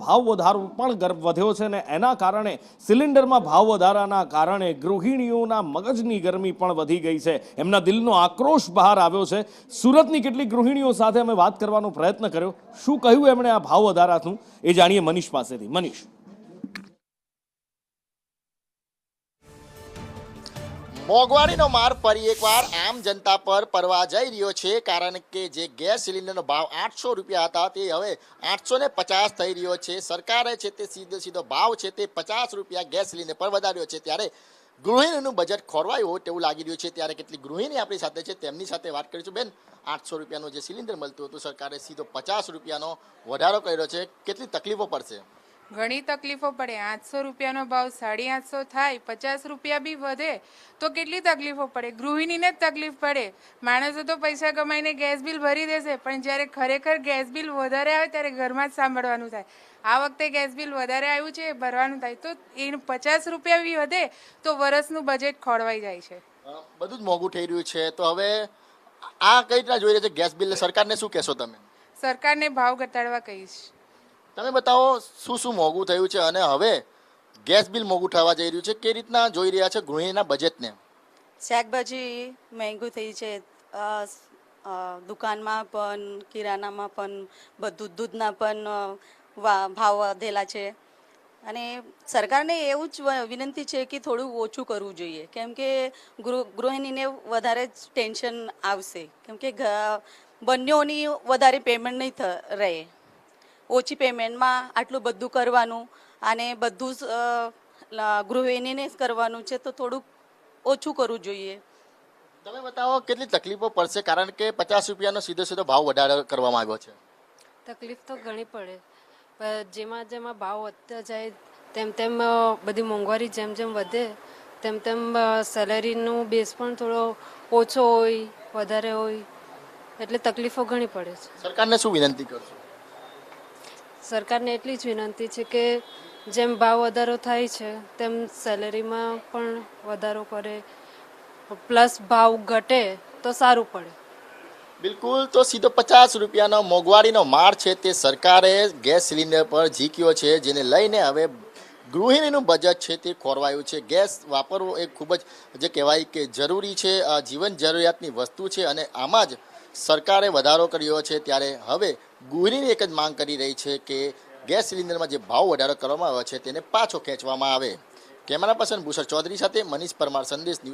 ભાવ વધારો પણ વધ્યો છે અને એના કારણે સિલિન્ડરમાં ભાવ વધારાના કારણે ગૃહિણીઓના મગજની ગરમી પણ વધી ગઈ છે, એમના દિલનો આક્રોશ બહાર આવ્યો છે। સુરતની કેટલીક ગૃહિણીઓ સાથે અમે વાત કરવાનો પ્રયત્ન કર્યો, શું કહ્યું એમણે આ ભાવ વધારાનું એ જાણીએ મનીષ પાસેથી। મનીષ, મોંઘવારીનો માર ફરી એકવાર આમ જનતા પર પડવા જઈ રહ્યો છે, કારણ કે જે ગેસ સિલિન્ડરનો ભાવ 800 રૂપિયા હતા તે હવે 850 થઈ રહ્યો છે। સરકારે છે તે સીધો ભાવ છે તે 50 રૂપિયા ગેસ સિલિન્ડર પર વધાર્યો છે, ત્યારે ગૃહિણીનું બજેટ ખોરવાયું હોય તેવું લાગી રહ્યું છે। ત્યારે કેટલી ગૃહિણી આપણી સાથે છે, તેમની સાથે વાત કરીશું। બેન, 800 રૂપિયાનું જે સિલિન્ડર મળતું હતું, સરકારે સીધો 50 રૂપિયાનો વધારો કર્યો છે, કેટલી તકલીફો પડશે? ઘણી તકલીફો પડે। 800 રૂપિયાનો ભાવ 850 થાય, 50 રૂપિયા બી વધે તો કેટલી તકલીફો પડે? ગૃહિણીને જ તકલીફ પડે। માણસો તો પૈસા કમાઈને ગેસ બિલ ભરી દેશે, પણ જ્યારે ખરેખર ગેસ બિલ વધારે આવે ત્યારે ઘરમાં જ સાંભળવાનું થાય, આ વખતે ગેસ બિલ વધારે આવ્યું છે, ભરવાનું થાય, તો એ 50 રૂપિયા બી વધે તો વર્ષનું બજેટ ખોરવાઈ જાય છે। બધું જ મોંઘું થઈ રહ્યું છે, તો હવે આ કઈ રીતના જોઈ રહ્યા છે ગેસ બિલ? સરકારને શું કહેશો તમે? સરકારને ભાવ ઘટાડવા કહીશ। તમે બતાવો શું શું મોંઘું થયું છે અને હવે ગેસ બિલ મોંઘું થવા જઈ રહ્યું છે, કઈ રીતના જોઈ રહ્યા છે ગૃહિણીના બજેટને? શાકભાજી મહેંગું થઈ છે, દુકાનમાં પણ, કિરાનામાં પણ, બધું દૂધના પણ ભાવ વધેલા છે। અને સરકારને એવું જ વિનંતી છે કે થોડું ઓછું કરવું જોઈએ, કેમ કે ગૃહિણીને વધારે જ ટેન્શન આવશે, કેમ કે બંનેઓની વધારે પેમેન્ટ નહીં રહે, ઓછી પેમેન્ટમાં આટલું બધું કરવાનું અને બધું જ ગૃહિણીને જ કરવાનું છે, તો થોડુંક ઓછું કરવું જોઈએ। તમે બતાવો કેટલી તકલીફો પડશે, કારણ કે 50 રૂપિયાનો સીધો ભાવ વધારો કરવામાં આવ્યો છે? તકલીફ તો ઘણી પડે, પણ જેમાં ભાવ વધતા જાય તેમ તેમ બધી મોંઘવારી જેમ વધે તેમ સેલેરીનું બેઝ પણ થોડો ઓછો હોય, વધારે હોય, એટલે તકલીફો ઘણી પડે છે। સરકારને શું વિનંતી કરશો? સરકારને એટલી જ વિનંતી છે કે જેમ ભાવ વધારો થાય છે તેમ સેલેરીમાં પણ વધારો કરે, પ્લસ ભાવ ઘટે તો સારું પડે। બિલકુલ, તો સીધો 50 રૂપિયાનો મોંઘવારીનો માર છે તે સરકારે ગેસ સિલિન્ડર પર ઝીક્યો છે, જેને લઈને હવે ગૃહિણીનું બજેટ છે તે ખોરવાયું છે। ગેસ વાપરવો એ ખૂબ જ જે કહેવાય કે જરૂરી છે, જીવન જરૂરિયાતની વસ્તુ છે, અને આમાં જ સરકારે વધારો કર્યો છે। ત્યારે હવે ગૃહિણી એક જ માંગ કરી રહી છે કે ગેસ સિલિન્ડરમાં જે ભાવ વધારો કરવામાં આવ્યો છે તેને પાછો ખેંચવામાં આવે। કેમેરા પર્સન ભૂષણ ચૌધરી સાથે મનીષ પરમાર, સંદેશ ન્યૂઝ।